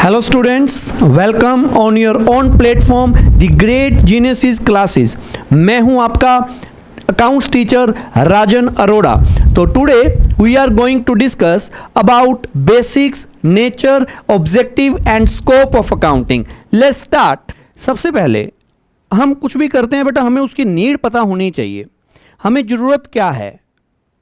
Hello students, welcome on your own platform The Great Genesis Classes। मैं हूं आपका accounts teacher Rajan Arora. तो today we are going to discuss about basics, nature, objective and scope of accounting. Let's start. सबसे पहले हम कुछ भी करते हैं बेटा, हमें उसकी नीड पता होनी चाहिए। हमें ज़रूरत क्या है,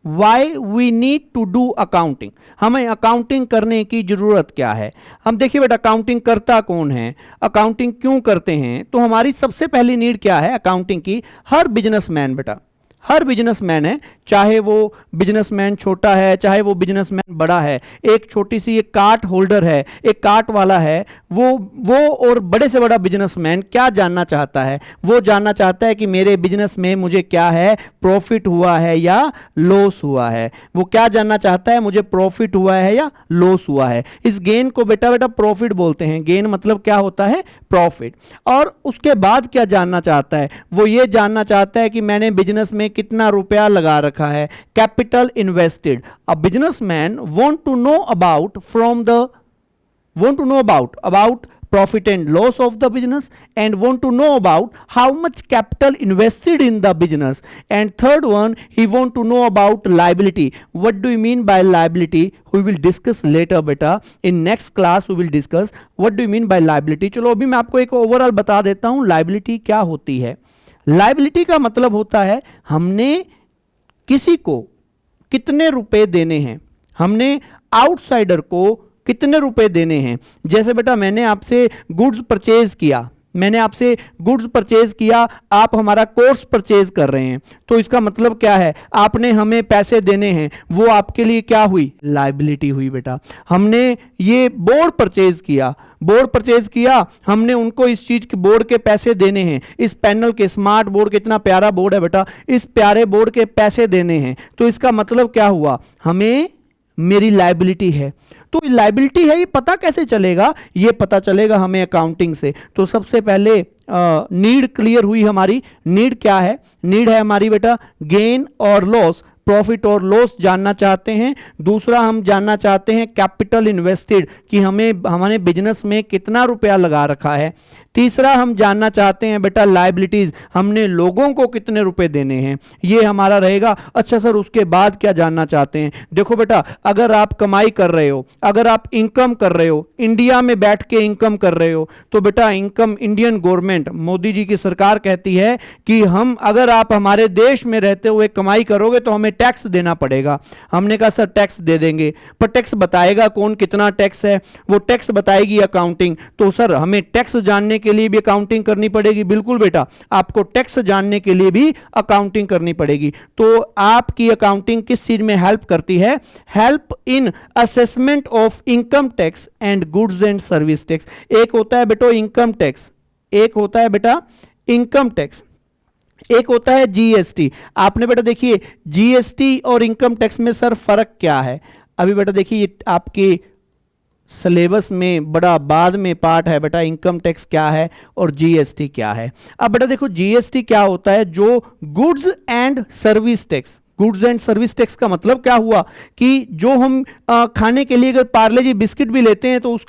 why we need to do accounting, हमें अकाउंटिंग करने की ज़रूरत क्या है। हम देखिए बेटा, अकाउंटिंग करता कौन है, अकाउंटिंग क्यों करते हैं। तो हमारी सबसे पहली नीड क्या है अकाउंटिंग की। हर बिजनेसमैन बेटा, हर बिजनेसमैन है, चाहे वो बिजनेसमैन छोटा है चाहे वो बिजनेसमैन बड़ा है। एक छोटी सी एक कार्ट होल्डर है, एक कार्ट वाला है, वो और बड़े से बड़ा बिजनेसमैन क्या जानना चाहता है, वो जानना चाहता है कि मेरे बिजनेस में मुझे क्या है, प्रॉफिट हुआ है या लॉस हुआ है। वो क्या जानना चाहता है, मुझे प्रॉफिट हुआ है या लॉस हुआ है। इस गेन को बेटा प्रॉफिट बोलते हैं। गेन मतलब क्या होता है, प्रॉफिट। और उसके बाद क्या जानना चाहता है, वो ये जानना चाहता है कि मैंने बिजनेस में कितना रुपया लगा रखा है, capital invested. A businessman want to know about about profit and loss of the business and want to know about how much capital invested in the business. And third one, he want to know about liability. What do you mean by liability? We will discuss later beta. In next class we will discuss what do you mean by liability. चलो अभी मैं आपको एक overall बता देता हूँ liability क्या होती है। लाइबिलिटी का मतलब होता है हमने किसी को कितने रुपए देने हैं, हमने आउटसाइडर को कितने रुपए देने हैं। जैसे बेटा मैंने आपसे गुड्स परचेज किया, आप हमारा कोर्स परचेज कर रहे हैं, तो इसका मतलब क्या है, आपने हमें पैसे देने हैं, वो आपके लिए क्या हुई, लायबिलिटी हुई बेटा। हमने ये बोर्ड परचेज किया, हमने उनको इस चीज के बोर्ड के पैसे देने हैं, इस पैनल के, स्मार्ट बोर्ड, कितना प्यारा बोर्ड है बेटा, इस प्यारे बोर्ड के पैसे देने हैं। तो इसका मतलब क्या हुआ, हमें मेरी लायबिलिटी है। तो लायबिलिटी है, ये पता कैसे चलेगा, ये पता चलेगा हमें अकाउंटिंग से। तो सबसे पहले नीड क्लियर हुई हमारी। नीड क्या है, नीड है हमारी बेटा गेन और लॉस, प्रॉफिट और लॉस जानना चाहते हैं। दूसरा हम जानना चाहते हैं कैपिटल इन्वेस्टेड, कि हमारे बिजनेस में कितना रुपया लगा रखा है। तीसरा हम जानना चाहते हैं बेटा लायबिलिटीज, हमने लोगों को कितने रुपए देने हैं, ये हमारा रहेगा। अच्छा सर उसके बाद क्या जानना चाहते हैं। देखो बेटा, अगर आप कमाई कर रहे हो, अगर आप इनकम कर रहे हो, इंडिया में बैठ के इनकम कर रहे हो, तो बेटा income Indian government, Modi ji की सरकार कहती है कि अगर आप हमारे देश में रहते हुए कमाई करोगे तो हमें टैक्स देना पड़ेगा। हमने कहा सर टैक्स दे देंगे, पर टैक्स बताएगा कौन, कितना टैक्स है, वो टैक्स बताएगी अकाउंटिंग। तो सर हमें टैक्स जानने के लिए भी अकाउंटिंग करनी पड़ेगी। बिल्कुल बेटा, आपको टैक्स जानने के लिए भी अकाउंटिंग करनी पड़ेगी। तो आपकी अकाउंटिंग किस चीज में हेल्प करती है, help in assessment of income tax and goods and service tax. एक होता है बेटा इनकम टैक्स, एक होता है बेटा इनकम टैक्स, एक होता है जीएसटी। आपने बेटा देखिए जीएसटी और इनकम टैक्स में सर फर्क क्या है। अभी बेटा देखिए आपके सिलेबस में बड़ा बाद में पार्ट है बेटा, इनकम टैक्स क्या है और जीएसटी क्या है। अब बेटा देखो जीएसटी क्या होता है, जो goods and service tax. Goods and service tax का मतलब क्या हुआ कि जो हम खाने के लिए अगर पार्ले जी बिस्किट भी लेते हैं तो उस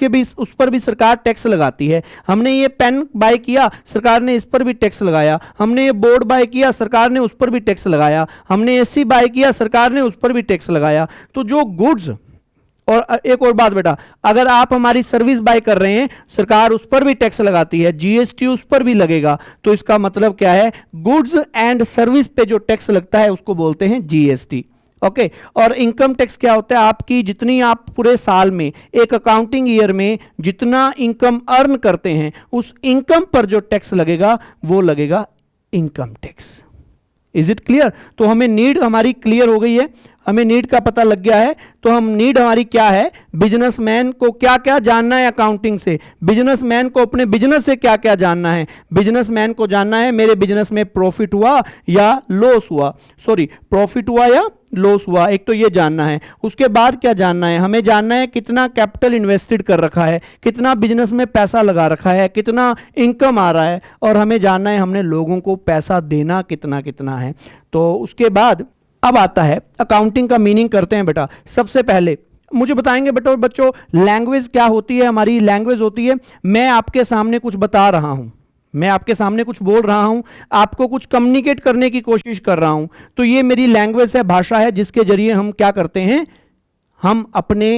पर भी सरकार टैक्स लगाती है। हमने ये पेन बाय किया, सरकार ने इस पर भी टैक्स लगाया। हमने ये बोर्ड बाय किया, सरकार ने उस पर भी टैक्स लगाया। हमने एसी बाय किया, सरकार ने उस पर भी टैक्स लगाया। तो जो गुड्स, और एक और बात बेटा, अगर आप हमारी सर्विस बाय कर रहे हैं, सरकार उस पर भी टैक्स लगाती है, जीएसटी उस पर भी लगेगा। तो इसका मतलब क्या है, गुड्स एंड सर्विस पे जो टैक्स लगता है उसको बोलते हैं जीएसटी। ओके। और इनकम टैक्स क्या होता है, आपकी जितनी आप पूरे साल में, एक अकाउंटिंग ईयर में जितना इनकम अर्न करते हैं, उस इनकम पर जो टैक्स लगेगा वो लगेगा income tax. Is it clear. तो हमें नीड हमारी क्लियर हो गई है, हमें नीड का पता लग गया है। तो हम नीड हमारी क्या है, बिजनेसमैन को क्या क्या जानना है अकाउंटिंग से, बिजनेसमैन को अपने बिजनेस से क्या क्या जानना है। बिजनेसमैन को जानना है मेरे बिजनेस में प्रॉफिट हुआ या लॉस हुआ, प्रॉफिट हुआ या लॉस हुआ, एक तो ये जानना है। उसके बाद क्या जानना है, हमें जानना है कितना कैपिटल इन्वेस्टेड कर रखा है, कितना बिजनेस में पैसा लगा रखा है, कितना इनकम आ रहा है, और हमें जानना है हमने लोगों को पैसा देना कितना कितना है। तो उसके बाद अब आता है अकाउंटिंग का मीनिंग करते हैं बेटा। सबसे पहले मुझे बताएंगे बच्चों लैंग्वेज क्या होती है? हमारी लैंग्वेज होती है, मैं आपके सामने कुछ बता रहा हूं, मैं आपके सामने कुछ बोल रहा हूं, आपको कुछ कम्युनिकेट करने की कोशिश कर रहा हूं, तो ये मेरी लैंग्वेज है, भाषा है, जिसके जरिए हम क्या करते हैं, हम अपने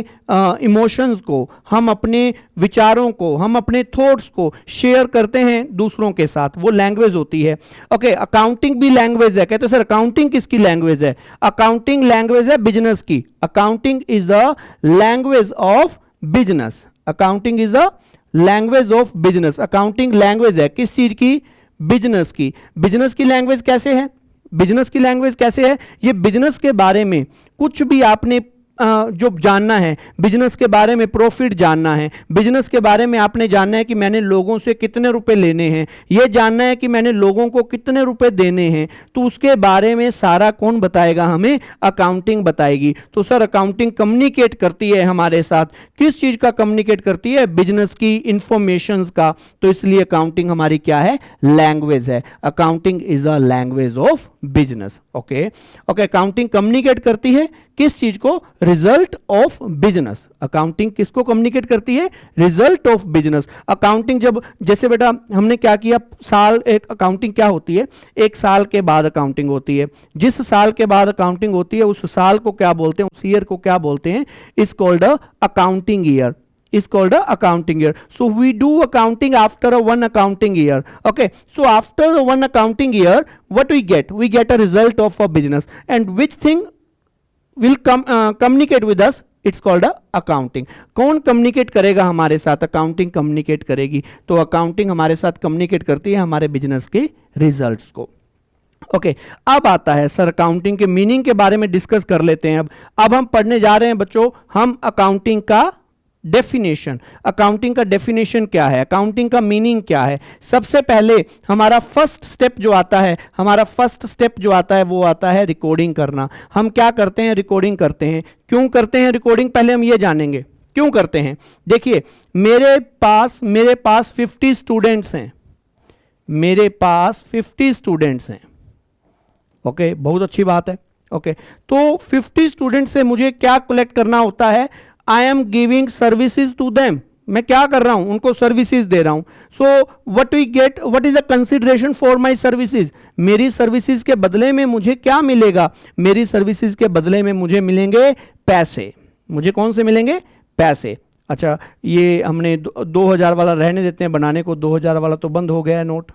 इमोशंस को, हम अपने विचारों को, हम अपने थॉट्स को शेयर करते हैं दूसरों के साथ, वो लैंग्वेज होती है। ओके, अकाउंटिंग भी लैंग्वेज है। कहते हैं सर अकाउंटिंग किसकी लैंग्वेज है? अकाउंटिंग लैंग्वेज है बिजनेस की। Accounting is a language of business. Accounting is a language of business. Accounting language है किस चीज की? बिजनेस की। बिजनेस की लैंग्वेज कैसे है? बिजनेस की लैंग्वेज कैसे है? ये बिजनेस के बारे में कुछ भी आपने जो जानना है, बिजनेस के बारे में, प्रॉफिट जानना है, बिजनेस के बारे में आपने जानना है कि मैंने लोगों से कितने रुपए लेने हैं, यह जानना है कि मैंने लोगों को कितने रुपए देने हैं, तो उसके बारे में सारा कौन बताएगा हमें? अकाउंटिंग बताएगी। तो सर अकाउंटिंग कम्युनिकेट करती है हमारे साथ, किस चीज का कम्युनिकेट करती है? बिजनेस की इंफॉर्मेशंस का। तो इसलिए अकाउंटिंग हमारी क्या है? लैंग्वेज है। Accounting is a language of business. Okay okay, accounting communicate करती है किस चीज को? Result of business. अकाउंटिंग किसको कम्युनिकेट करती है? Result of business. अकाउंटिंग जब, जैसे बेटा हमने क्या किया, साल, एक अकाउंटिंग क्या होती है? एक साल के बाद अकाउंटिंग होती है। जिस साल के बाद अकाउंटिंग होती है उस साल को क्या बोलते हैं? उस ईयर को क्या बोलते हैं? Is called a accounting year. is called a accounting year. So we do accounting after a one accounting year. Okay, so after the one accounting year, what we get? We get a result of a business, and which thing will communicate with us? It's called a accounting. कौन communicate करेगा हमारे साथ? accounting communicate करेगी। तो accounting हमारे साथ communicate करती है हमारे business के results को। ओके, अब आता है सर अकाउंटिंग के मीनिंग के बारे में डिस्कस कर लेते हैं। अब हम पढ़ने जा रहे हैं बच्चों, हम अकाउंटिंग का डेफिनेशन। अकाउंटिंग का डेफिनेशन क्या है? अकाउंटिंग का मीनिंग क्या है? सबसे पहले हमारा फर्स्ट स्टेप जो आता है, हमारा फर्स्ट स्टेप जो आता है वो आता है रिकॉर्डिंग करना। हम क्या करते हैं? रिकॉर्डिंग करते हैं। क्यों करते हैं रिकॉर्डिंग? पहले हम ये जानेंगे क्यों करते हैं। देखिए, मेरे पास 50 स्टूडेंट्स हैं। मेरे पास 50 स्टूडेंट्स हैं। ओके, बहुत अच्छी बात है। ओके, तो 50 स्टूडेंट से मुझे क्या कलेक्ट करना होता है? I am giving services to them. मैं क्या कर रहा हूं? उनको सर्विसेज दे रहा हूं। So what we get, what is a consideration for my services? मेरी सर्विसेज के बदले में मुझे क्या मिलेगा? मेरी सर्विसेज के बदले में मुझे मिलेंगे पैसे। मुझे कौन से मिलेंगे? पैसे। अच्छा, ये हमने 2000 वाला रहने देते हैं बनाने को, 2000 वाला तो बंद हो गया है नोट,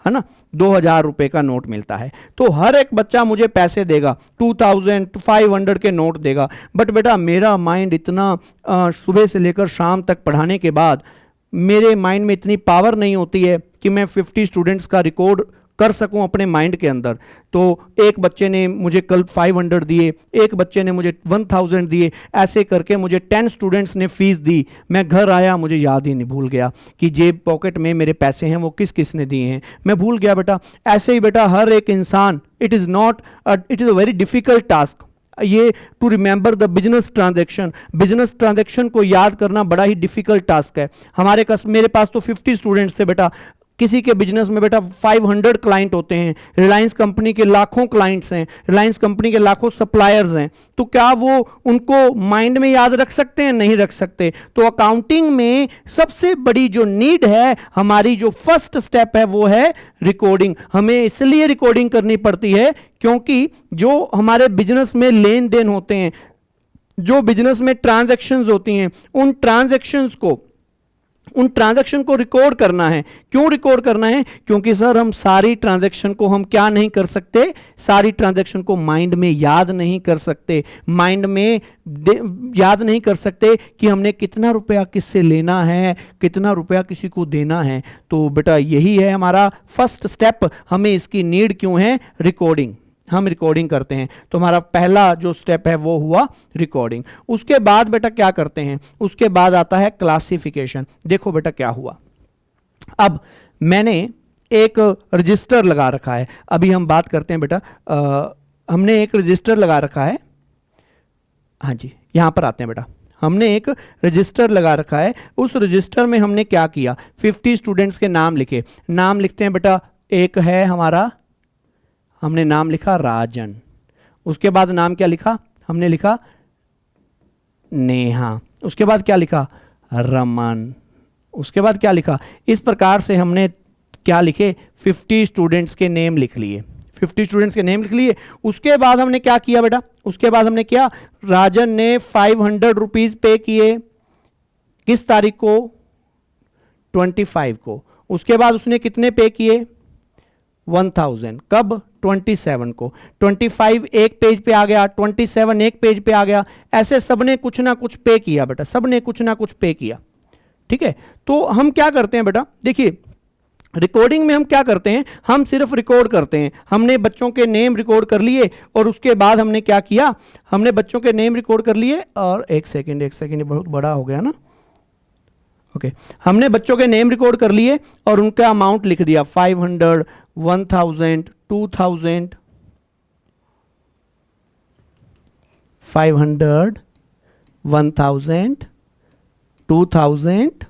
है ना। 2000 रुपए का नोट मिलता है, तो हर एक बच्चा मुझे पैसे देगा, 2500 के नोट देगा। बट बेटा मेरा माइंड इतना सुबह से लेकर शाम तक पढ़ाने के बाद मेरे माइंड में इतनी पावर नहीं होती है कि मैं 50 स्टूडेंट्स का रिकॉर्ड कर सकूं अपने माइंड के अंदर। तो एक बच्चे ने मुझे कल 500 दिए, एक बच्चे ने मुझे 1000 दिए, ऐसे करके मुझे 10 स्टूडेंट्स ने फीस दी। मैं घर आया, मुझे याद ही नहीं, भूल गया कि जेब पॉकेट में मेरे पैसे हैं वो किस किस ने दिए हैं, मैं भूल गया बेटा। ऐसे ही बेटा हर एक इंसान, it is a very difficult task ये to remember the business transaction. Business transaction को याद करना बड़ा ही डिफिकल्ट टास्क है। मेरे पास तो 50 स्टूडेंट्स थे बेटा। किसी के बिजनेस में बेटा 500 क्लाइंट होते हैं, रिलायंस कंपनी के लाखों क्लाइंट्स हैं, रिलायंस कंपनी के लाखों सप्लायर्स हैं, तो क्या वो उनको माइंड में याद रख सकते हैं? नहीं रख सकते। तो अकाउंटिंग में सबसे बड़ी जो नीड है, हमारी जो फर्स्ट स्टेप है वो है रिकॉर्डिंग। हमें इसलिए रिकॉर्डिंग करनी पड़ती है क्योंकि जो हमारे बिजनेस में लेन देन होते हैं, जो बिजनेस में ट्रांजैक्शंस होती हैं, उन ट्रांजैक्शन को रिकॉर्ड करना है। क्यों रिकॉर्ड करना है? क्योंकि सर हम सारी ट्रांजैक्शन को हम क्या नहीं कर सकते? सारी ट्रांजैक्शन को माइंड में याद नहीं कर सकते। माइंड में याद नहीं कर सकते कि हमने कितना रुपया किससे लेना है, कितना रुपया किसी को देना है। तो बेटा यही है हमारा फर्स्ट स्टेप। हमें इसकी नीड क्यों है? रिकॉर्डिंग। हम रिकॉर्डिंग करते हैं, तो हमारा पहला जो स्टेप है वो हुआ रिकॉर्डिंग। उसके बाद बेटा क्या करते हैं? उसके बाद आता है क्लासिफिकेशन। देखो बेटा क्या हुआ, अब मैंने एक रजिस्टर लगा रखा है। अभी हम बात करते हैं बेटा, हमने एक रजिस्टर लगा रखा है। हाँ जी, यहां पर आते हैं बेटा। हमने एक रजिस्टर लगा रखा है। उस रजिस्टर में हमने क्या किया? 50 स्टूडेंट्स के नाम लिखे। नाम लिखते हैं बेटा, एक है हमारा, हमने नाम लिखा राजन। उसके बाद नाम क्या लिखा? हमने लिखा नेहा, उसके बाद क्या लिखा, रमन, उसके बाद क्या लिखा। इस प्रकार से हमने क्या लिखे, 50 स्टूडेंट्स के नेम लिख लिए, 50 स्टूडेंट्स के नेम लिख लिए। उसके बाद हमने क्या किया बेटा, उसके बाद हमने क्या, राजन ने 500 रुपीज पे किए, किस तारीख को, 25 को। उसके बाद उसने कितने पे किए, 1000, कब, 27 को। 25 एक पेज पे आ गया, 27 एक पेज पे आ गया, ऐसे सबने कुछ ना कुछ पे किया बेटा, सबने कुछ ना कुछ पे किया, ठीक है। तो हम क्या करते हैं बेटा, देखिए रिकॉर्डिंग में हम क्या करते हैं, हम सिर्फ रिकॉर्ड करते हैं। हमने बच्चों के नेम रिकॉर्ड कर लिए और उसके बाद हमने क्या किया, हमने बच्चों के नेम रिकॉर्ड कर लिए। और एक सेकेंड बहुत बड़ा हो गया ना, ओके। हमने बच्चों के नेम रिकॉर्ड कर लिए और उनका अमाउंट लिख दिया, 500, 1000, 2000, 500, 1000, 2000,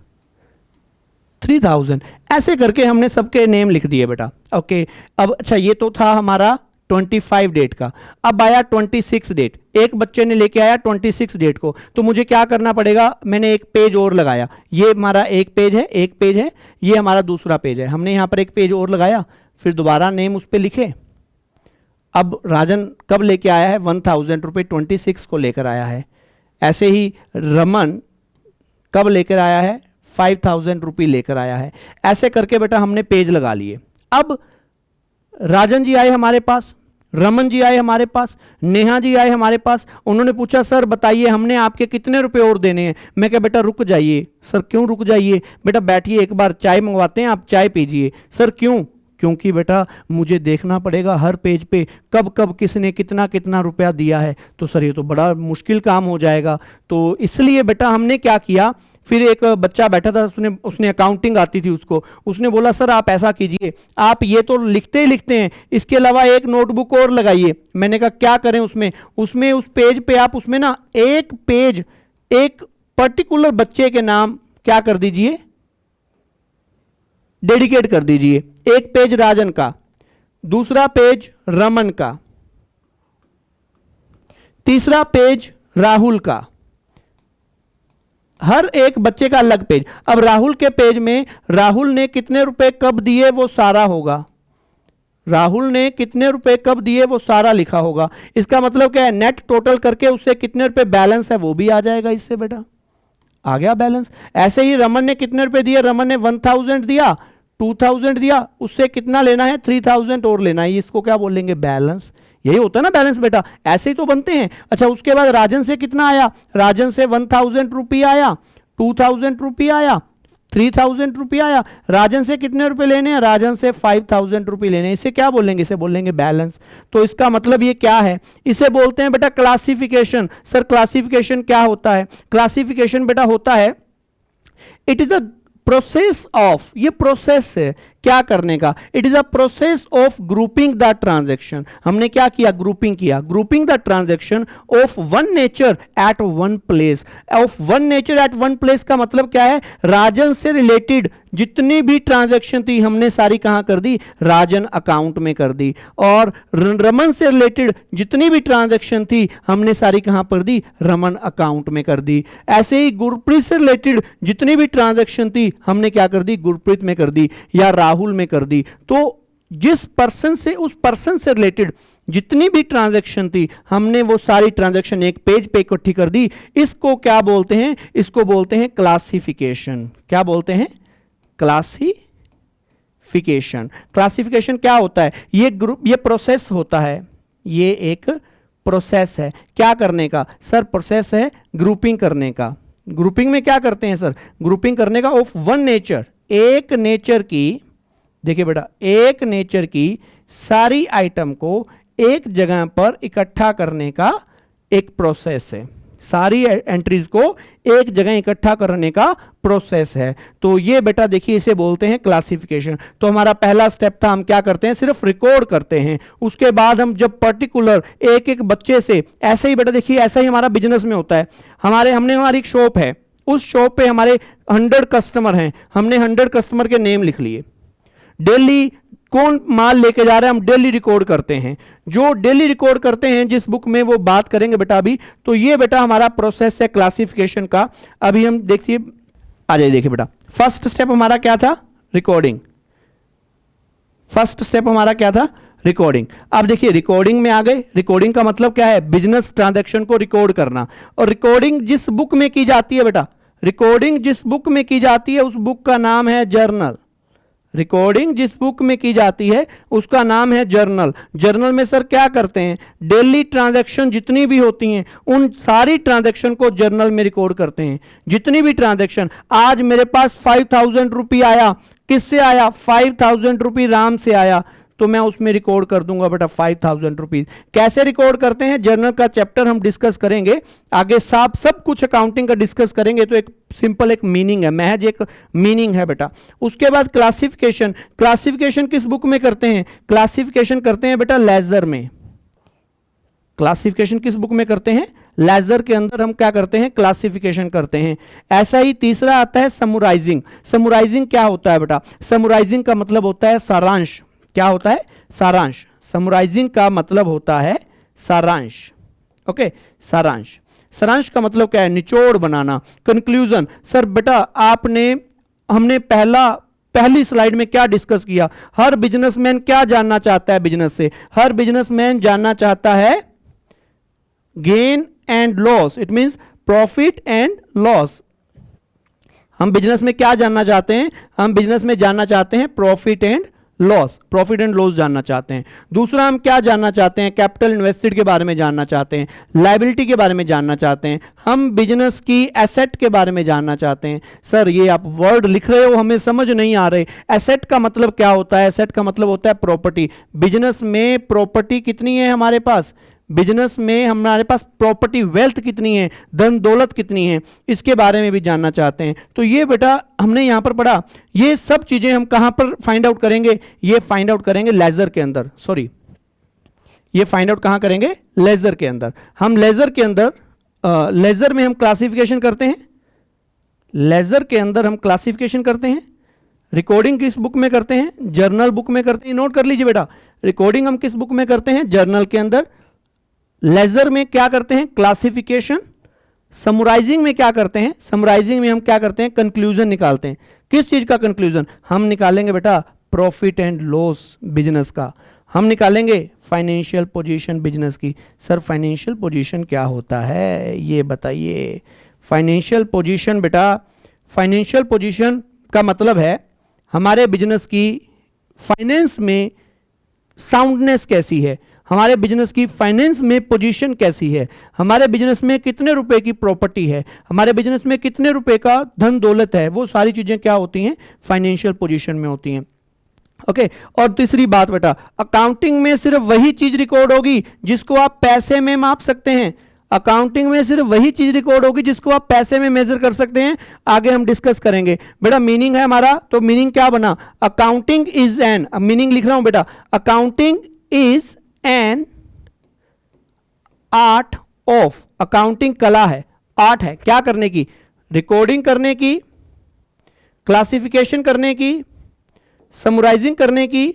3000, ऐसे करके हमने सबके नेम लिख दिए बेटा, ओके। अब अच्छा, ये तो था हमारा 25 डेट का। अब आया 26 डेट, एक बच्चे ने लेके आया 26 डेट को, तो मुझे क्या करना पड़ेगा, मैंने एक पेज और लगाया। ये हमारा एक पेज है, एक पेज है, ये हमारा दूसरा पेज है। हमने यहां पर एक पेज और लगाया, फिर दोबारा नेम उस पर लिखे। अब राजन कब लेके आया है, 1000 रुपये 26 को लेकर आया है। ऐसे ही रमन कब लेकर आया है, 5000 रुपये लेकर आया है। ऐसे करके बेटा हमने पेज लगा लिए। अब राजन जी आए हमारे पास, रमन जी आए हमारे पास, नेहा जी आए हमारे पास। उन्होंने पूछा सर बताइए हमने आपके कितने रुपए और देने हैं। मैं कहा बेटा रुक जाइए। सर क्यों रुक जाइए, बेटा बैठिए, एक बार चाय मंगवाते हैं, आप चाय पीजिए। सर क्यों, क्योंकि बेटा मुझे देखना पड़ेगा हर पेज पे कब कब किसने कितना कितना रुपया दिया है। तो सर ये तो बड़ा मुश्किल काम हो जाएगा, तो इसलिए बेटा हमने क्या किया, फिर एक बच्चा बैठा था, उसने अकाउंटिंग आती थी उसको, उसने बोला सर आप ऐसा कीजिए, आप ये तो लिखते ही लिखते हैं, इसके अलावा एक नोटबुक और लगाइए। मैंने कहा क्या करें उसमें, उस पेज पे आप उसमें ना एक पेज एक पर्टिकुलर बच्चे के नाम क्या कर दीजिए, डेडिकेट कर दीजिए। एक पेज राजन का, दूसरा पेज रमन का, तीसरा पेज राहुल का, हर एक बच्चे का अलग पेज। अब राहुल के पेज में राहुल ने कितने रुपए कब दिए वो सारा होगा, राहुल ने कितने रुपए कब दिए वो सारा लिखा होगा। इसका मतलब क्या है, नेट टोटल करके उससे कितने रुपए बैलेंस है वो भी आ जाएगा इससे बेटा, आ गया बैलेंस। ऐसे ही रमन ने कितने रुपए दिए, रमन ने 1000 दिया, 2000 दिया, उससे कितना लेना है, 3000 और लेना है। इसको क्या बोलेंगे, बैलेंस। यही होता है ना बैलेंस बेटा, ऐसे ही तो बनते हैं। अच्छा उसके बाद राजन से कितना आया, राजन से 1000 रुपये आया, 2000 रुपये आया, 3000 रुपये आया। राजन से कितने रुपए लेने हैं, राजन से 5000 रुपये लेने हैं। इसे क्या बोलेंगे, इसे बोलेंगे बैलेंस। तो इसका मतलब ये क्या है, इसे बोलते हैं बेटा क्लासिफिकेशन। सर क्लासिफिकेशन क्या होता है, क्लासिफिकेशन बेटा होता है, it is a process of, ये प्रोसेस है क्या करने का, it is a process of grouping the transaction. हमने क्या किया, ग्रुपिंग किया, grouping the transaction of one nature eight one place. Of one nature eight one place का मतलब क्या है, राजन से रिलेटेड जितनी भी ट्रांजैक्शन थी हमने सारी कहां कर दी, राजन अकाउंट में कर दी। और रमन से रिलेटेड जितनी भी ट्रांजैक्शन थी हमने सारी कहां पर दी, रमन अकाउंट में कर दी। ऐसे ही गुरप्रीत से रिलेटेड जितनी भी ट्रांजैक्शन थी हमने क्या कर दी, गुरप्रीत में कर दी या राहुल में कर दी। तो जिस पर्सन से, उस पर्सन से रिलेटेड जितनी भी ट्रांजैक्शन थी हमने वो सारी ट्रांजैक्शन एक पेज पे इकट्ठी कर दी। इसको क्या बोलते हैं, इसको बोलते हैं क्लासिफिकेशन। क्या बोलते हैं, क्लासिफिकेशन। क्लासिफिकेशन क्या होता है, ये ग्रुप, ये प्रोसेस होता है, ये एक प्रोसेस है क्या करने का, सर प्रोसेस है ग्रुपिंग करने का। ग्रुपिंग में क्या करते हैं सर, ग्रुपिंग करने का ऑफ वन नेचर, एक नेचर की, देखिए बेटा एक नेचर की सारी आइटम को एक जगह पर इकट्ठा करने का एक प्रोसेस है। सारी एंट्रीज को एक जगह इकट्ठा करने का प्रोसेस है। तो ये बेटा देखिए इसे बोलते हैं क्लासिफिकेशन। तो हमारा पहला स्टेप था, हम क्या करते हैं, सिर्फ रिकॉर्ड करते हैं। उसके बाद हम जब पर्टिकुलर एक एक बच्चे से, ऐसे ही बेटा देखिए ऐसा ही हमारा बिजनेस में होता है। हमारी एक शॉप है, उस शॉप पे हमारे 100 कस्टमर हैं, हमने 100 कस्टमर के नेम लिख लिए। डेली कौन माल लेके जा रहा है, हम डेली रिकॉर्ड करते हैं। जो डेली रिकॉर्ड करते हैं जिस बुक में, वो बात करेंगे बेटा अभी। तो ये बेटा हमारा प्रोसेस है क्लासिफिकेशन का। अभी हम देखिए, आ जाइए देखिए बेटा, फर्स्ट स्टेप हमारा क्या था, रिकॉर्डिंग। फर्स्ट स्टेप हमारा क्या था, रिकॉर्डिंग। अब देखिए रिकॉर्डिंग में आ गए। रिकॉर्डिंग का मतलब क्या है, बिजनेस ट्रांजैक्शन को रिकॉर्ड करना। और रिकॉर्डिंग जिस बुक में की जाती है बेटा, रिकॉर्डिंग जिस बुक में की जाती है उस बुक का नाम है जर्नल। रिकॉर्डिंग जिस बुक में की जाती है उसका नाम है जर्नल। जर्नल में सर क्या करते हैं, डेली ट्रांजैक्शन जितनी भी होती हैं उन सारी ट्रांजैक्शन को जर्नल में रिकॉर्ड करते हैं। जितनी भी ट्रांजैक्शन, आज मेरे पास 5000 रुपये आया, किससे आया, 5000 रुपये राम से आया, तो मैं उसमें रिकॉर्ड कर दूंगा बेटा 5000 रुपीज। कैसे रिकॉर्ड करते हैं, जर्नल का चैप्टर हम डिस्कस करेंगे आगे, सब कुछ अकाउंटिंग का डिस्कस करेंगे। तो एक सिंपल एक मीनिंग है, महज एक मीनिंग है बेटा। उसके बाद क्लासिफिकेशन। क्लासिफिकेशन किस बुक में करते हैं, क्लासिफिकेशन करते हैं बेटा लेजर में। क्लासिफिकेशन किस बुक में करते हैं, लेजर के अंदर हम क्या करते हैं, क्लासिफिकेशन करते हैं। ऐसा ही तीसरा आता है समराइजिंग। समराइजिंग क्या होता है बेटा, समराइजिंग का मतलब होता है सारांश। क्या होता है, सारांश। समराइजिंग का मतलब होता है सारांश। ओके, सारांश। सारांश का मतलब क्या है, निचोड़ बनाना, कंक्लूजन। सर बेटा हमने पहली स्लाइड में क्या डिस्कस किया, हर बिजनेसमैन क्या जानना चाहता है बिजनेस से, हर बिजनेसमैन जानना चाहता है gain and loss, it means profit and loss. हम बिजनेस में क्या जानना चाहते हैं, हम बिजनेस में जानना चाहते हैं profit and loss, profit and loss जानना चाहते हैं। दूसरा हम क्या जानना चाहते हैं, कैपिटल इन्वेस्टेड के बारे में जानना चाहते हैं, लायबिलिटी के बारे में जानना चाहते हैं, हम बिजनेस की एसेट के बारे में जानना चाहते हैं। सर ये आप वर्ड लिख रहे हो, हमें समझ नहीं आ रहे। एसेट का मतलब क्या होता है, एसेट का मतलब होता है प्रॉपर्टी। बिजनेस में प्रॉपर्टी कितनी है हमारे पास, बिजनेस में हमारे पास प्रॉपर्टी वेल्थ कितनी है, धन दौलत कितनी है, इसके बारे में भी जानना चाहते हैं। तो ये बेटा हमने यहां पर पढ़ा। ये सब चीजें हम कहां पर फाइंड आउट करेंगे, ये फाइंड आउट करेंगे लेजर के अंदर। सॉरी, ये फाइंड आउट कहां करेंगे, लेजर के अंदर। हम लेजर के अंदर, लेजर में हम क्लासिफिकेशन करते हैं, लेजर के अंदर हम क्लासिफिकेशन करते हैं। रिकॉर्डिंग किस बुक में करते हैं, जर्नल बुक में करते हैं। नोट कर लीजिए बेटा, रिकॉर्डिंग हम किस बुक में करते हैं, जर्नल के अंदर। लेजर में क्या करते हैं, क्लासिफिकेशन। समराइजिंग में क्या करते हैं, समराइजिंग में हम क्या करते हैं, कंक्लूजन निकालते हैं। किस चीज का कंक्लूजन, हम निकालेंगे बेटा प्रॉफिट एंड लॉस बिजनेस का, हम निकालेंगे फाइनेंशियल पोजीशन बिजनेस की। सर फाइनेंशियल पोजीशन क्या होता है ये बताइए। फाइनेंशियल पोजीशन बेटा, फाइनेंशियल पोजीशन का मतलब है हमारे बिजनेस की फाइनेंस में साउंडनेस कैसी है, हमारे बिजनेस की फाइनेंस में पोजीशन कैसी है, हमारे बिजनेस में कितने रुपए की प्रॉपर्टी है, हमारे बिजनेस में कितने रुपए का धन दौलत है, वो सारी चीजें क्या होती हैं, फाइनेंशियल पोजीशन में होती हैं। ओके, और तीसरी बात बेटा, अकाउंटिंग में सिर्फ वही चीज रिकॉर्ड होगी जिसको आप पैसे में माप सकते हैं। अकाउंटिंग में सिर्फ वही चीज रिकॉर्ड होगी जिसको आप पैसे में मेजर कर सकते हैं। आगे हम डिस्कस करेंगे बेटा। मीनिंग है हमारा, तो मीनिंग क्या बना, अकाउंटिंग इज एन, मीनिंग लिख रहा हूं बेटा, accounting is an art of, accounting कला है, आर्ट है क्या करने की, रिकॉर्डिंग करने की, क्लासिफिकेशन करने की, समराइजिंग करने की,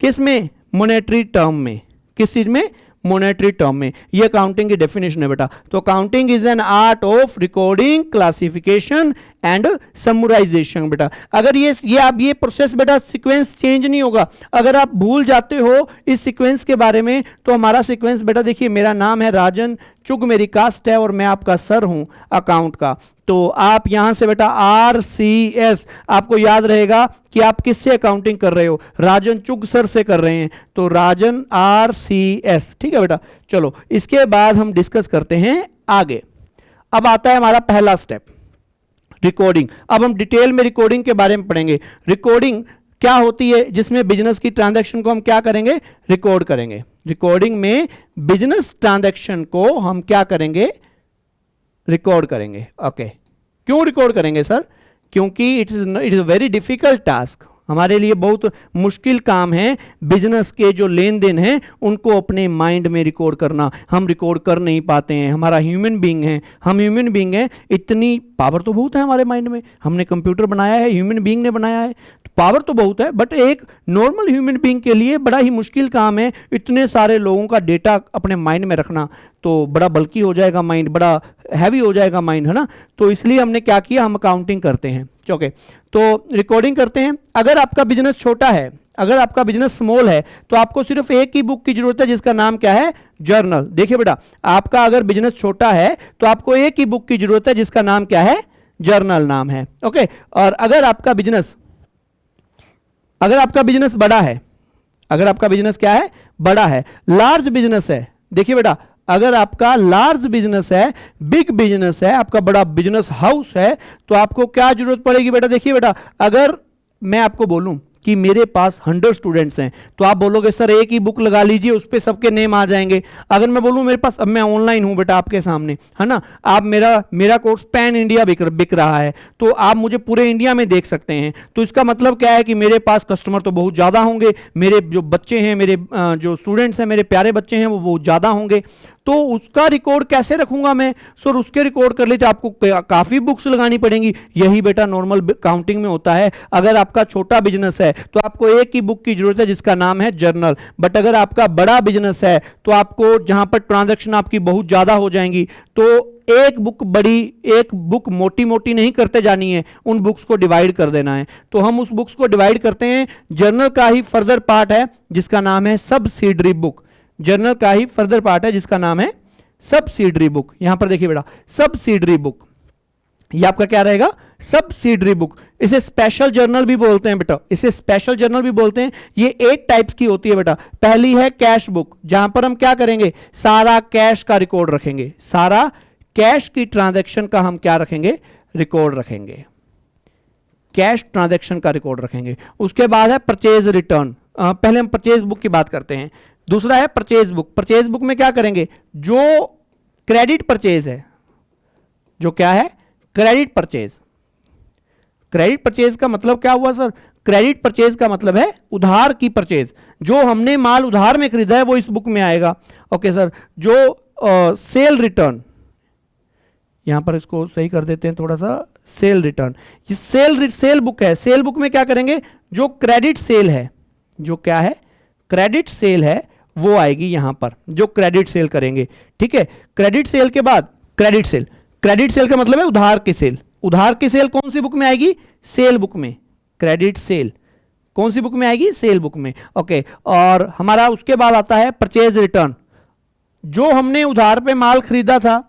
किस में, मॉनेटरी टर्म में। किस चीज में, मॉनेटरी टर्म में। ये अकाउंटिंग की डेफिनेशन है बेटा। तो accounting is an art of recording, classification and summarization बेटा। अगर ये प्रोसेस बेटा सीक्वेंस चेंज नहीं होगा। अगर आप भूल जाते हो इस सीक्वेंस के बारे में, तो हमारा सीक्वेंस बेटा देखिए, मेरा नाम है राजन चुग, मेरी कास्ट है और मैं आपका सर हूं अकाउंट का। तो आप यहां से बेटा RCS, आपको याद रहेगा कि आप किससे अकाउंटिंग कर रहे हो, राजन चुग सर से कर रहे हैं, तो राजन RCS, ठीक है बेटा। चलो इसके बाद हम डिस्कस करते हैं आगे। अब आता है हमारा पहला स्टेप, रिकॉर्डिंग। अब हम डिटेल में रिकॉर्डिंग के बारे में पढ़ेंगे। रिकॉर्डिंग क्या होती है, जिसमें बिजनेस की ट्रांजैक्शन को हम क्या करेंगे, रिकॉर्ड करेंगे। रिकॉर्डिंग में बिजनेस ट्रांजैक्शन को हम क्या करेंगे, रिकॉर्ड करेंगे। ओके, क्यों रिकॉर्ड करेंगे सर, क्योंकि it is very difficult task. हमारे लिए बहुत मुश्किल काम है बिजनेस के जो लेन देन हैं उनको अपने माइंड में रिकॉर्ड करना। हम रिकॉर्ड कर नहीं पाते हैं, हमारा ह्यूमन बीइंग है, हम ह्यूमन बीइंग हैं, इतनी पावर तो बहुत है हमारे माइंड में। हमने कंप्यूटर बनाया है, ह्यूमन बीइंग ने बनाया है, तो पावर तो बहुत है, बट एक नॉर्मल ह्यूमन बीइंग के लिए बड़ा ही मुश्किल काम है इतने सारे लोगों का डेटा अपने माइंड में रखना। तो बड़ा बल्कि हो जाएगा माइंड, बड़ा हैवी हो जाएगा माइंड, है ना। तो इसलिए हमने क्या किया, हम अकाउंटिंग करते हैं। ओके, तो रिकॉर्डिंग करते हैं। अगर आपका बिजनेस छोटा है, अगर आपका बिजनेस स्मॉल है, तो आपको सिर्फ एक ही बुक की जरूरत है जिसका नाम क्या है, जर्नल। देखिए बेटा, आपका अगर बिजनेस छोटा है तो आपको एक ही बुक की जरूरत है जिसका नाम क्या है, जर्नल नाम है। ओके, और अगर आपका बिजनेस बड़ा है, अगर आपका बिजनेस क्या है, बड़ा है, लार्ज बिजनेस है, देखिए बेटा, अगर आपका लार्ज बिजनेस है, बिग बिजनेस है, आपका बड़ा बिजनेस हाउस है, तो आपको क्या जरूरत पड़ेगी बेटा। देखिए बेटा, अगर मैं आपको बोलूं कि मेरे पास 100 स्टूडेंट्स हैं, तो आप बोलोगे सर एक ही बुक लगा लीजिए, उस पर सबके नेम आ जाएंगे। अगर मैं बोलूं मेरे पास, अब मैं ऑनलाइन हूं बेटा आपके सामने, है ना, आप मेरा कोर्स पैन इंडिया बिक रहा है, तो आप मुझे पूरे इंडिया में देख सकते हैं। तो इसका मतलब क्या है कि मेरे पास कस्टमर तो बहुत ज़्यादा होंगे, मेरे जो बच्चे हैं, मेरे जो स्टूडेंट्स हैं, मेरे प्यारे बच्चे हैं, वो बहुत ज़्यादा होंगे। तो उसका रिकॉर्ड कैसे रखूंगा मैं, सर उसके रिकॉर्ड कर लेते आपको काफ़ी बुक्स लगानी पड़ेंगी। यही बेटा नॉर्मल काउंटिंग में होता है। अगर आपका छोटा बिजनेस है तो आपको एक ही बुक की जरूरत है जिसका नाम है जर्नल, बट अगर आपका बड़ा बिजनेस है तो आपको जहां पर ट्रांजैक्शन आपकी बहुत ज़्यादा हो जाएंगी, तो एक बुक मोटी मोटी नहीं करते जानी है, उन बुक्स को डिवाइड कर देना है। तो हम उस बुक्स को डिवाइड करते हैं, जर्नल का ही फर्दर पार्ट है जिसका नाम है सब्सिडरी बुक। जर्नल का ही फर्दर पार्ट है जिसका नाम है सब्सिडरी बुक। यहां पर देखिए बेटा, सब्सिडरी बुक, ये आपका क्या रहेगा, सब्सिडरी बुक। इसे स्पेशल जर्नल भी बोलते हैं बेटा, इसे स्पेशल जर्नल भी बोलते हैं। ये 8 टाइप्स की होती है बेटा। पहली है कैश बुक, जहां पर हम क्या करेंगे, सारा कैश का रिकॉर्ड रखेंगे, सारा कैश की ट्रांजैक्शन का हम क्या रखेंगे, रिकॉर्ड रखेंगे, कैश ट्रांजैक्शन का रिकॉर्ड रखेंगे। उसके बाद है परचेज रिटर्न। पहले हम परचेज बुक की बात करते हैं। दूसरा है परचेज बुक। परचेज बुक में क्या करेंगे, जो क्रेडिट परचेज है, जो क्या है, क्रेडिट परचेज। क्रेडिट परचेज का मतलब क्या हुआ सर, क्रेडिट परचेज का मतलब है उधार की परचेज, जो हमने माल उधार में खरीदा है वो इस बुक में आएगा। ओके सर, जो सेल रिटर्न, यहां पर इसको सही कर देते हैं थोड़ा सा, सेल रिटर्न, ये सेल बुक है। सेल बुक में क्या करेंगे, जो क्रेडिट सेल है, जो क्या है, क्रेडिट सेल है, वो आएगी यहां पर, जो क्रेडिट सेल करेंगे। ठीक है, क्रेडिट सेल के बाद क्रेडिट सेल, क्रेडिट सेल का मतलब है उधार की सेल। उधार की सेल कौन सी बुक में आएगी, सेल बुक में। क्रेडिट सेल कौन सी बुक में आएगी, सेल बुक में। ओके, और हमारा उसके बाद आता है परचेज रिटर्न। जो हमने उधार पे माल खरीदा था,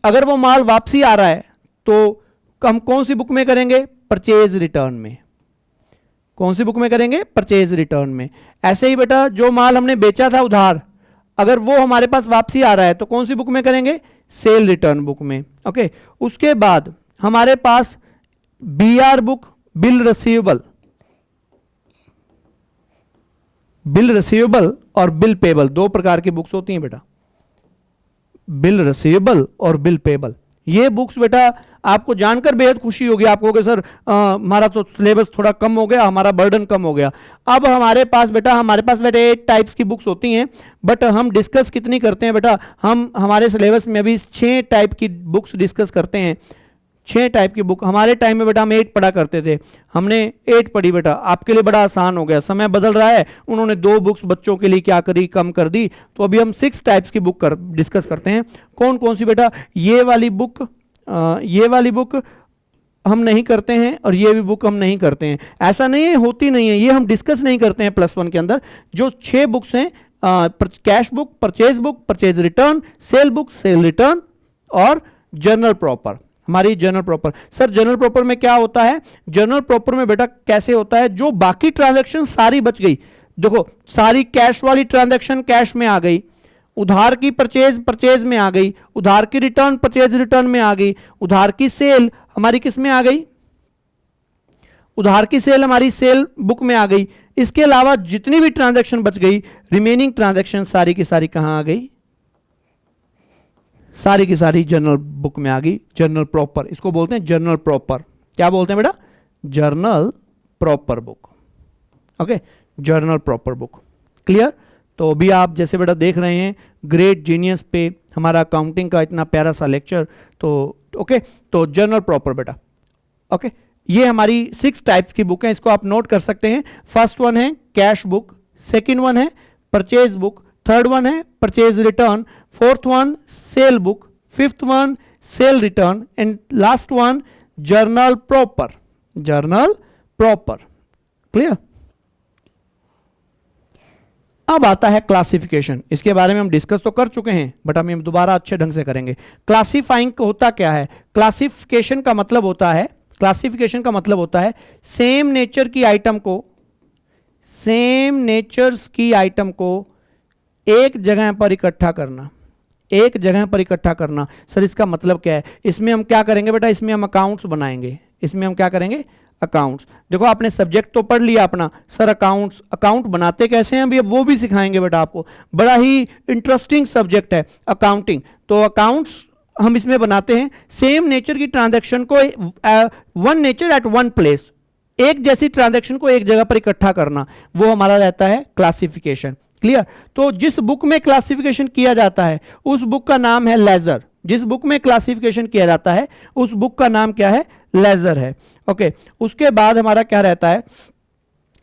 अगर वो माल वापसी आ रहा है तो हम कौन सी बुक में करेंगे, परचेज रिटर्न में। कौन सी बुक में करेंगे, परचेज रिटर्न में। ऐसे ही बेटा, जो माल हमने बेचा था उधार, अगर वो हमारे पास वापसी आ रहा है तो कौन सी बुक में करेंगे, सेल रिटर्न बुक में। ओके, उसके बाद हमारे पास BR book, bill receivable, bill receivable और बिल पेबल, 2 प्रकार की बुक्स होती हैं बेटा, बिल रिसीवेबल और बिल पेबल। ये बुक्स बेटा आपको जानकर बेहद खुशी होगी, आपको कि सर हमारा तो सिलेबस थोड़ा कम हो गया, हमारा बर्डन कम हो गया। अब हमारे पास बेटा 8 टाइप्स की बुक्स होती हैं, बट हम डिस्कस कितनी करते हैं बेटा, हम हमारे सिलेबस में अभी 6 टाइप की बुक्स डिस्कस करते हैं। 6 टाइप की बुक। हमारे टाइम में बेटा हम 8 पढ़ा करते थे, हमने 8 पढ़ी बेटा, आपके लिए बड़ा आसान हो गया। समय बदल रहा है, उन्होंने 2 बुक्स बच्चों के लिए क्या करी, कम कर दी, तो अभी हम 6 टाइप्स की बुक डिस्कस करते हैं। कौन कौन सी बेटा, ये वाली बुक हम नहीं करते हैं, और ये भी बुक हम नहीं करते हैं। ऐसा नहीं है, होती नहीं है, ये हम डिस्कस नहीं करते हैं +1 के अंदर। जो 6 बुक्स हैं, cash book, purchase return, cell book, cell return, और जर्नल प्रॉपर, हमारी journal proper. Sir journal proper में क्या होता है, जर्नल प्रॉपर में बेटा कैसे होता है, जो बाकी ट्रांजैक्शन सारी बच गई, देखो सारी कैश वाली ट्रांजैक्शन कैश में आ गई, उधार की परचेज में आ गई, उधार की रिटर्न परचेज रिटर्न में आ गई, उधार की सेल हमारी किस में आ गई, उधार की सेल हमारी सेल बुक में आ गई। इसके अलावा जितनी भी ट्रांजैक्शन बच गई, रिमेनिंग ट्रांजैक्शन सारी की सारी कहां आ गई, सारी की सारी जर्नल बुक में आ गई, जर्नल प्रॉपर। इसको बोलते हैं जर्नल प्रॉपर। क्या बोलते हैं बेटा, journal proper book. Okay, journal proper book. Clear? तो अभी आप जैसे बेटा देख रहे हैं ग्रेट जीनियस पे हमारा अकाउंटिंग का इतना प्यारा सा लेक्चर। तो ओके, तो जर्नल प्रॉपर बेटा। ओके, ये हमारी 6 टाइप्स की बुक है, इसको आप नोट कर सकते हैं। फर्स्ट वन है कैश बुक, सेकंड वन है परचेज बुक, थर्ड वन है purchase return, fourth one cell book, fifth one cell return and last one journal proper. Journal proper. Clear? अब आता है क्लासिफिकेशन। इसके बारे में हम डिस्कस तो कर चुके हैं बट हम दोबारा अच्छे ढंग से करेंगे। क्लासिफाइंग होता क्या है? क्लासिफिकेशन का मतलब होता है, क्लासिफिकेशन का मतलब होता है सेम नेचर की आइटम को, सेम नेचर्स की आइटम को एक जगह पर इकट्ठा करना, एक जगह पर इकट्ठा करना। सर इसका मतलब क्या है? इसमें हम क्या करेंगे बेटा? इसमें हम अकाउंट्स बनाएंगे। इसमें हम क्या करेंगे? अकाउंट्स। देखो आपने सब्जेक्ट तो पढ़ लिया अपना, सर अकाउंट्स, अकाउंट बनाते कैसे हैं अभी अब वो भी सिखाएंगे बेटा आपको। बड़ा ही इंटरेस्टिंग सब्जेक्ट है अकाउंटिंग। तो अकाउंट्स हम इसमें बनाते हैं सेम नेचर की ट्रांजैक्शन को, one nature eight one place, एक जैसी ट्रांजैक्शन को एक जगह पर इकट्ठा करना, वो हमारा रहता है क्लासिफिकेशन। क्लियर? तो जिस बुक में क्लासिफिकेशन किया जाता है उस बुक का नाम है लेजर। जिस बुक में क्लासिफिकेशन किया जाता है उस बुक का नाम क्या है? लेजर है। ओके, उसके बाद हमारा क्या रहता है?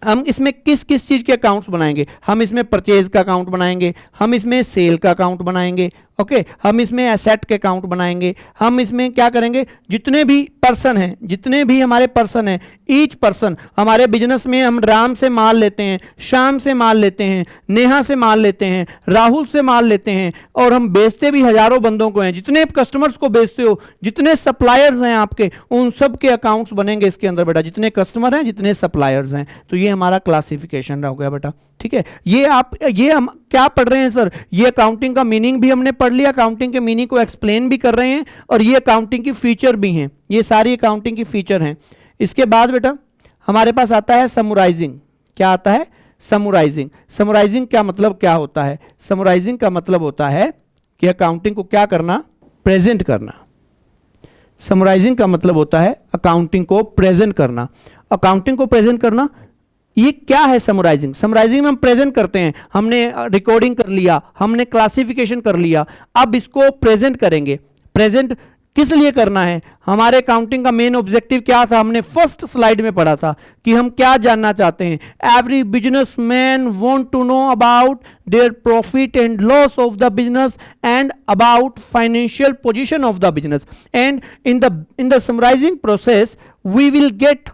हम इसमें किस किस चीज के अकाउंट्स बनाएंगे? हम इसमें परचेज का अकाउंट बनाएंगे, हम इसमें सेल का अकाउंट बनाएंगे, ओके, हम इसमें एसेट के अकाउंट बनाएंगे, हम इसमें क्या करेंगे? जितने भी पर्सन हैं, जितने भी हमारे पर्सन हैं, ईच पर्सन, हमारे बिजनेस में हम राम से माल लेते हैं, श्याम से माल लेते हैं, नेहा से माल लेते हैं, राहुल से माल लेते हैं, और हम बेचते भी हजारों बंदों को हैं। जितने कस्टमर्स को बेचते हो, जितने सप्लायर्स हैं आपके, उन सब के अकाउंट्स बनेंगे इसके अंदर बेटा, जितने कस्टमर हैं, जितने सप्लायर्स हैं। तो ये हमारा क्लासिफिकेशन हो गया बेटा। ठीक है, ये हम क्या पढ़ रहे हैं सर? ये अकाउंटिंग का मीनिंग भी हमने पढ़ लिया, अकाउंटिंग के मीनिंग को एक्सप्लेन भी कर रहे हैं, और ये अकाउंटिंग की फीचर भी हैं। ये सारी अकाउंटिंग की फीचर हैं। इसके बाद बेटा हमारे पास आता है समराइजिंग। क्या आता है? समराइजिंग। समराइजिंग क्या मतलब क्या होता है? समराइजिंग का मतलब होता है कि अकाउंटिंग को क्या करना? प्रेजेंट करना। समराइजिंग का मतलब होता है अकाउंटिंग को प्रेजेंट करना। अकाउंटिंग को प्रेजेंट करना, ये क्या है समराइजिंग? समराइजिंग में हम प्रेजेंट करते हैं, हमने रिकॉर्डिंग कर लिया, हमने क्लासिफिकेशन कर लिया, अब इसको प्रेजेंट करेंगे। प्रेजेंट किस लिए करना है? हमारे अकाउंटिंग का मेन ऑब्जेक्टिव क्या था? हमने फर्स्ट स्लाइड में पढ़ा था कि हम क्या जानना चाहते हैं। Every businessman want to know about their profit and loss of the business and about financial position of the business, and in the summarizing process we will get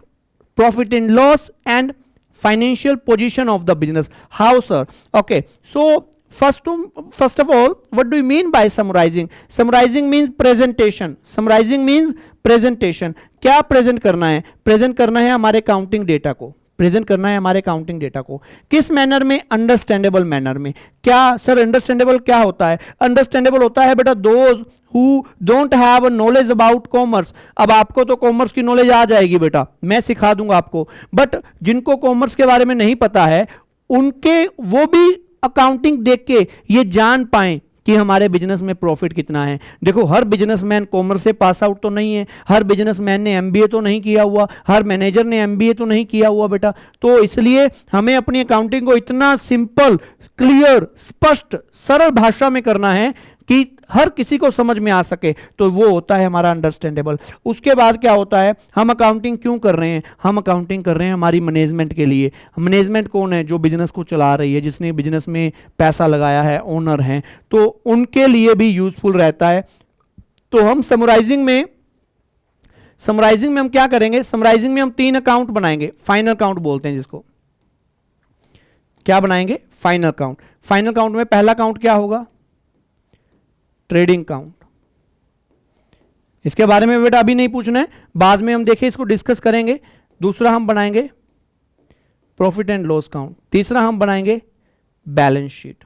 profit and loss and financial position of the business. How, sir? Okay, so first of all, what do you mean by summarizing? Summarizing means presentation. Summarizing means presentation. क्या present करना है? Present करना है हमारे counting data को, present करना है हमारे काउंटिंग डेटा को। किस मैनर में? अंडरस्टैंडेबल मैनर में। क्या सर अंडरस्टैंडेबल क्या होता है? अंडरस्टैंडेबल होता है बेटा those who don't have knowledge about commerce. अब आपको तो कॉमर्स की नॉलेज आ जाएगी बेटा, मैं सिखा दूंगा आपको, बट जिनको कॉमर्स के बारे में नहीं पता है उनके, वो भी अकाउंटिंग देख के ये जान पाएं कि हमारे बिजनेस में प्रॉफिट कितना है। देखो हर बिजनेसमैन कॉमर्स से पास आउट तो नहीं है, हर बिजनेसमैन ने एमबीए तो नहीं किया हुआ, हर मैनेजर ने एमबीए तो नहीं किया हुआ बेटा। तो इसलिए हमें अपनी अकाउंटिंग को इतना सिंपल, क्लियर, स्पष्ट, सरल भाषा में करना है कि हर किसी को समझ में आ सके, तो वो होता है हमारा अंडरस्टैंडेबल। उसके बाद क्या होता है? हम अकाउंटिंग क्यों कर रहे हैं? हम अकाउंटिंग कर रहे हैं हमारी मैनेजमेंट के लिए। मैनेजमेंट कौन है? जो बिजनेस को चला रही है, जिसने बिजनेस में पैसा लगाया है, ओनर हैं, तो उनके लिए भी यूजफुल रहता है। तो हम समराइजिंग में हम क्या करेंगे? समराइजिंग में हम 3 अकाउंट बनाएंगे, फाइनल अकाउंट बोलते हैं जिसको। क्या बनाएंगे? Final account. फाइनल अकाउंट में पहला अकाउंट क्या होगा? Trading account. इसके बारे में बेटा अभी नहीं पूछना है, बाद में हम देखें, इसको डिस्कस करेंगे। दूसरा हम बनाएंगे प्रॉफिट एंड लॉस अकाउंट। तीसरा हम बनाएंगे बैलेंस शीट।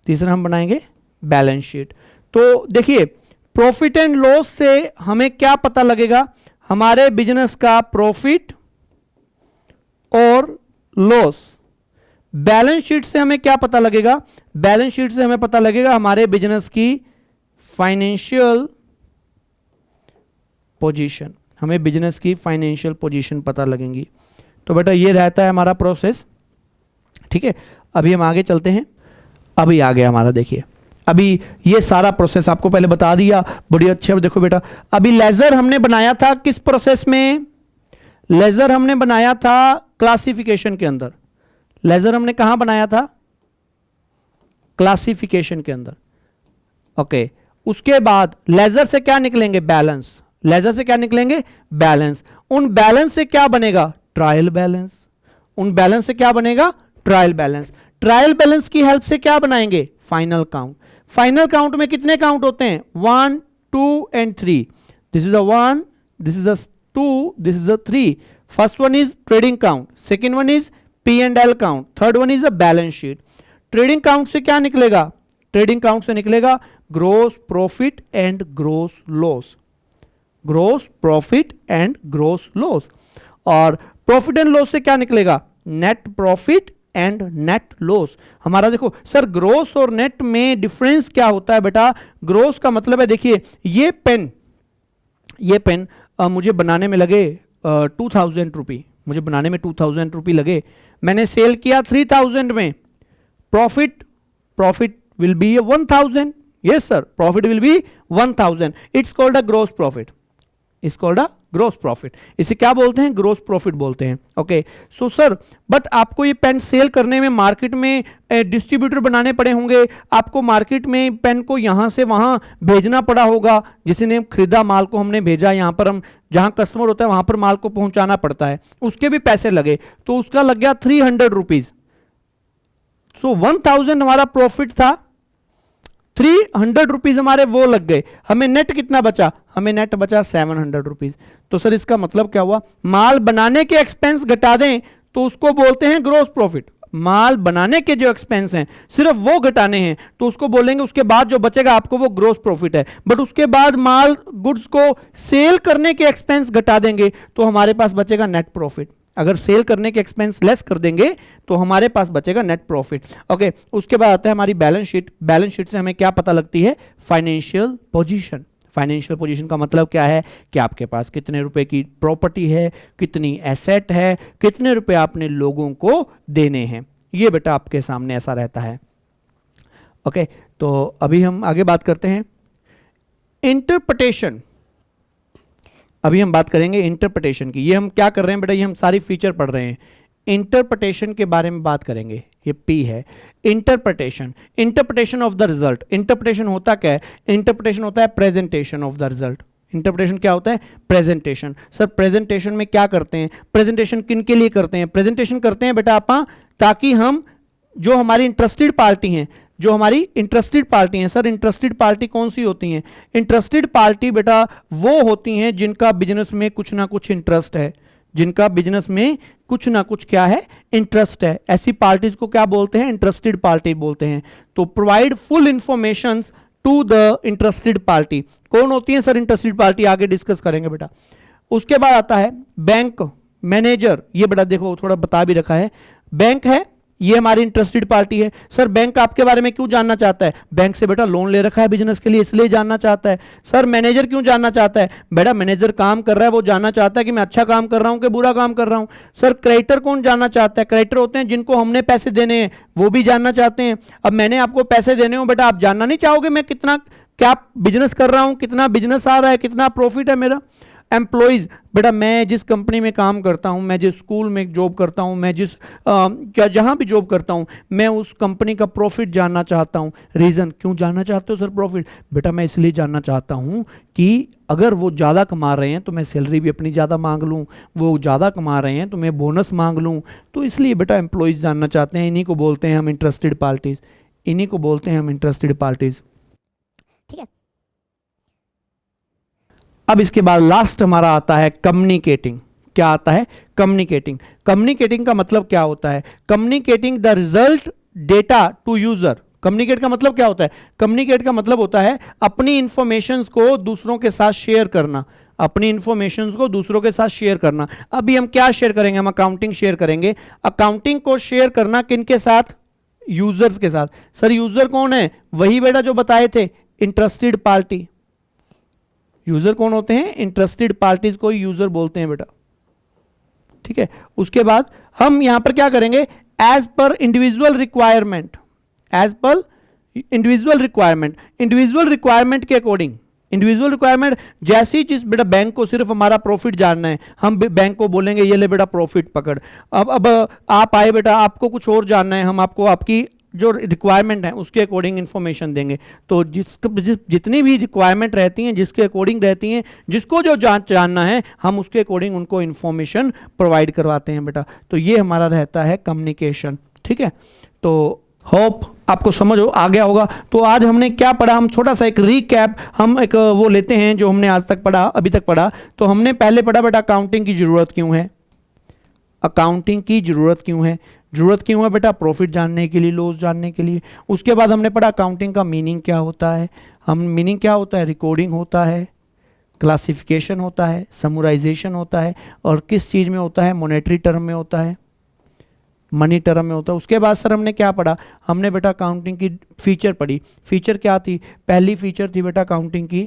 तीसरा हम बनाएंगे बैलेंस शीट। तो देखिए प्रॉफिट एंड लॉस से हमें क्या पता लगेगा? हमारे बिजनेस का प्रॉफिट और लॉस। बैलेंस शीट से हमें क्या पता लगेगा? बैलेंस शीट से हमें पता लगेगा हमारे बिजनेस की फाइनेंशियल पोजीशन। हमें बिजनेस की फाइनेंशियल पोजीशन पता लगेंगी। तो बेटा ये रहता है हमारा प्रोसेस। ठीक है, अभी हम आगे चलते हैं। अभी आ गया हमारा, देखिए अभी ये सारा प्रोसेस आपको पहले बता दिया, बड़ी अच्छे। अब देखो बेटा, अभी लेजर हमने बनाया था किस प्रोसेस में? लेजर हमने बनाया था क्लासिफिकेशन के अंदर। लेजर हमने कहां बनाया था? क्लासिफिकेशन के अंदर। ओके, उसके बाद लेजर से क्या निकलेंगे? बैलेंस। लेजर से क्या निकलेंगे? बैलेंस। उन बैलेंस से क्या बनेगा? Trial balance. उन बैलेंस से क्या बनेगा? Trial balance. ट्रायल बैलेंस की हेल्प से क्या बनाएंगे? Final count. फाइनल काउंट में कितने काउंट होते हैं? 1, 2 and 3। This is a 1, this is a 2, this is a 3। First one is trading count, second one is P&L count, third one is a balance sheet. Trading count से क्या निकलेगा? Trading count से निकलेगा gross profit and gross loss. Gross profit and gross loss. और profit and loss से क्या निकलेगा? Net profit and net loss. हमारा देखो सर, ग्रोस और नेट में डिफरेंस क्या होता है बेटा? ग्रोस का मतलब है, देखिए ये पेन मुझे बनाने में लगे 2000 रुपी, मुझे बनाने में 2000 रुपी लगे, मैंने सेल किया 3000 में, profit will be 1000। Yes sir, profit will be 1000। It's called a gross profit. It's called a gross profit. इसे क्या बोलते हैं? ग्रोस प्रॉफिट बोलते हैं। ओके, सो सर, बट आपको ये पेन सेल करने में मार्केट में डिस्ट्रीब्यूटर बनाने पड़े होंगे, आपको मार्केट में पेन को यहां से वहां भेजना पड़ा होगा। जिसने खरीदा माल को हमने भेजा, यहां पर हम जहां कस्टमर होता है वहां पर माल को पहुंचाना पड़ता है, उसके भी पैसे लगे, तो उसका लग गया 300 रुपीज। सो 1000 हमारा प्रॉफिट था, 300 रुपीज हमारे वो लग गए, हमें नेट कितना बचा? हमें नेट बचा 700 रुपीज। तो सर इसका मतलब क्या हुआ? माल बनाने के एक्सपेंस घटा दें तो उसको बोलते हैं ग्रोस प्रॉफिट। माल बनाने के जो एक्सपेंस हैं सिर्फ वो घटाने हैं तो उसको बोलेंगे, उसके बाद जो बचेगा आपको वो ग्रोस प्रॉफिट है। बट उसके बाद माल गुड्स को सेल करने के एक्सपेंस घटा देंगे तो हमारे पास बचेगा नेट प्रॉफिट। अगर सेल करने के एक्सपेंस लेस कर देंगे तो हमारे पास बचेगा नेट प्रॉफिट। ओके, उसके बाद आता है हमारी बैलेंस शीट। बैलेंस शीट से हमें क्या पता लगती है? Financial position. फाइनेंशियल पोजीशन का मतलब क्या है? कि आपके पास कितने रुपए की प्रॉपर्टी है, कितनी एसेट है, कितने रुपए आपने लोगों को देने हैं, ये बेटा आपके सामने ऐसा रहता है। ओके, तो अभी हम आगे बात करते हैं इंटरप्रिटेशन। अभी हम बात करेंगे इंटरप्रिटेशन की। ये हम क्या कर रहे हैं बेटा? ये हम सारी फीचर पढ़ रहे हैं, इंटरप्रिटेशन के बारे में बात करेंगे। ये P है, interpretation. Interpretation of the result. Interpretation होता क्या है? इंटरप्रिटेशन होता है presentation of the result. Interpretation क्या होता है? प्रेजेंटेशन। सर प्रेजेंटेशन में क्या करते हैं? प्रेजेंटेशन किन के लिए करते हैं? प्रेजेंटेशन करते हैं बेटा आपा ताकि हम, जो हमारी इंटरेस्टेड पार्टी हैं, जो हमारी इंटरेस्टेड पार्टी हैं। सर इंटरेस्टेड पार्टी कौन सी होती हैं? इंटरेस्टेड पार्टी बेटा वो होती हैं जिनका बिजनेस में कुछ ना कुछ इंटरेस्ट है, जिनका बिजनेस में कुछ ना कुछ क्या है? इंटरेस्ट है। ऐसी पार्टीज को क्या बोलते हैं? इंटरेस्टेड पार्टी बोलते हैं। तो provide full information to the interested party. कौन होती है सर इंटरेस्टेड पार्टी? आगे डिस्कस करेंगे बेटा। उसके बाद आता है बैंक मैनेजर। ये बेटा देखो थोड़ा बता भी रखा है, बैंक है, ये हमारी इंटरेस्टेड पार्टी है। सर बैंक आपके बारे में क्यों जानना चाहता है? बैंक से बेटा लोन ले रखा है बिजनेस के लिए, इसलिए जानना चाहता है। सर मैनेजर क्यों जानना चाहता है? बेटा मैनेजर काम कर रहा है, वो जानना चाहता है कि मैं अच्छा काम कर रहा हूं कि बुरा काम कर रहा हूं। सर क्रेडिटर कौन जानना चाहता है? क्रेडिटर होते हैं जिनको हमने पैसे देने हैं, वो भी जानना चाहते हैं। अब मैंने आपको पैसे देने हो बेटा, आप जानना नहीं चाहोगे मैं कितना क्या बिजनेस कर रहा हूं, कितना बिजनेस आ रहा है, कितना प्रॉफिट है मेरा? एम्प्लॉयज, बेटा मैं जिस कंपनी में काम करता हूं, मैं जिस स्कूल में जॉब करता हूं, मैं जिस क्या जहां भी जॉब करता हूं, मैं उस कंपनी का प्रॉफिट जानना चाहता हूं। रीजन क्यों जानना चाहते हो सर प्रॉफिट? बेटा मैं इसलिए जानना चाहता हूं कि अगर वो ज़्यादा कमा रहे हैं तो मैं सैलरी भी अपनी ज़्यादा मांग लूँ, वो ज़्यादा कमा रहे हैं तो मैं बोनस मांग लूँ। तो इसलिए बेटा एम्प्लॉयज़ जानना चाहते हैं। इन्हीं को बोलते हैं हम इंटरेस्टेड पार्टीज़, इन्हीं को बोलते हैं हम इंटरेस्टेड पार्टीज़। ठीक है, अब इसके बाद लास्ट हमारा आता है कम्युनिकेटिंग। क्या आता है? कम्युनिकेटिंग। कम्युनिकेटिंग का मतलब क्या होता है? Communicating the result data to user. Communicate का मतलब क्या होता है? कम्युनिकेट का मतलब होता है अपनी इंफॉर्मेशंस को दूसरों के साथ शेयर करना, अपनी इंफॉर्मेशंस को दूसरों के साथ शेयर करना। अभी हम क्या शेयर करेंगे? हम अकाउंटिंग शेयर करेंगे। अकाउंटिंग को शेयर करना किन के साथ? यूजर्स के साथ। सर यूजर कौन है? वही बेटा जो बताए थे, इंटरेस्टेड पार्टी। यूजर कौन होते हैं? इंटरेस्टेड पार्टीज को यूजर बोलते हैं बेटा। ठीक है। उसके बाद हम यहां पर क्या करेंगे, as per individual requirement, as per individual requirement, individual requirement के अकॉर्डिंग, इंडिविजुअल रिक्वायरमेंट जैसी चीज बेटा, बैंक को सिर्फ हमारा प्रॉफिट जानना है, हम बैंक को बोलेंगे ये ले बेटा प्रॉफिट पकड़। अब आप आए बेटा, आपको कुछ और जानना है, हम आपको आपकी जो रिक्वायरमेंट है उसके अकॉर्डिंग इंफॉर्मेशन देंगे। तो जितनी भी रिक्वायरमेंट रहती हैं, जिसके अकॉर्डिंग रहती हैं, जिसको जो जानना है, हम उसके अकॉर्डिंग उनको इंफॉर्मेशन प्रोवाइड करवाते हैं बेटा। तो ये हमारा रहता है कम्युनिकेशन, ठीक है। तो होप आपको समझ आ गया होगा। तो आज हमने क्या पढ़ा, हम छोटा सा एक रीकैप, हम एक वो लेते हैं जो हमने आज तक पढ़ा, अभी तक पढ़ा। तो हमने पहले पढ़ा बेटा अकाउंटिंग की जरूरत क्यों है, अकाउंटिंग की जरूरत क्यों है, जरूरत क्यों है बेटा, प्रॉफिट जानने के लिए, लॉस जानने के लिए। उसके बाद हमने पढ़ा अकाउंटिंग का मीनिंग क्या होता है, हम मीनिंग क्या होता है, रिकॉर्डिंग होता है, क्लासिफिकेशन होता है, समराइजेशन होता है, और किस चीज़ में होता है, मॉनेटरी टर्म में होता है, मनी टर्म में होता है। उसके बाद सर हमने क्या पढ़ा, हमने बेटा अकाउंटिंग की फीचर पढ़ी। फीचर क्या थी, पहली फीचर थी बेटा अकाउंटिंग की,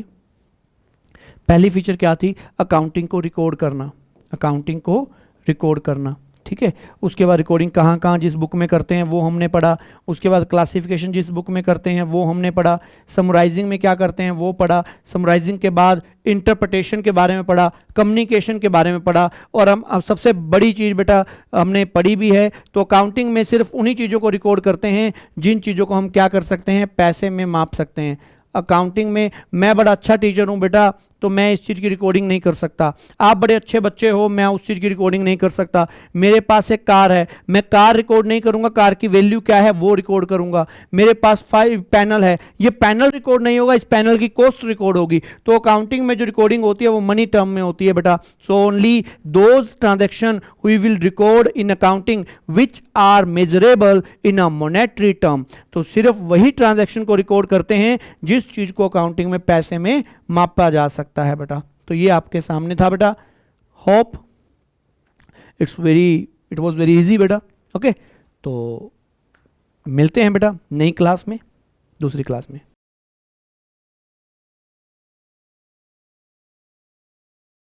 पहली फीचर क्या थी, अकाउंटिंग को रिकॉर्ड करना, अकाउंटिंग को रिकॉर्ड करना, ठीक है। उसके बाद रिकॉर्डिंग कहाँ कहाँ जिस बुक में करते हैं वो हमने पढ़ा। उसके बाद क्लासिफिकेशन जिस बुक में करते हैं वो हमने पढ़ा। समराइजिंग में क्या करते हैं वो पढ़ा। समराइजिंग के बाद इंटरप्रिटेशन के बारे में पढ़ा, कम्युनिकेशन के बारे में पढ़ा। और हम अब सबसे बड़ी चीज़ बेटा हमने पढ़ी भी है, तो अकाउंटिंग में सिर्फ उन्हीं चीज़ों को रिकॉर्ड करते हैं जिन चीज़ों को हम क्या कर सकते हैं, पैसे में माप सकते हैं। अकाउंटिंग में मैं बड़ा अच्छा टीचर हूँ बेटा, तो मैं इस चीज़ की रिकॉर्डिंग नहीं कर सकता। आप बड़े अच्छे बच्चे हो, मैं उस चीज़ की रिकॉर्डिंग नहीं कर सकता। मेरे पास एक कार है, मैं कार रिकॉर्ड नहीं करूंगा, कार की वैल्यू क्या है वो रिकॉर्ड करूंगा। मेरे पास 5 पैनल है, ये पैनल रिकॉर्ड नहीं होगा, इस पैनल की कॉस्ट रिकॉर्ड होगी। तो अकाउंटिंग में जो रिकॉर्डिंग होती है वो मनी टर्म में होती है बेटा। So only those transaction we will record in accounting which are measurable in a monetary term. तो सिर्फ वही ट्रांजैक्शन को रिकॉर्ड करते हैं जिस चीज को अकाउंटिंग में पैसे में मापा जा सकता है बेटा। तो ये आपके सामने था बेटा। Hope it was very easy बेटा। ओके, तो मिलते हैं बेटा नई क्लास में, दूसरी क्लास में।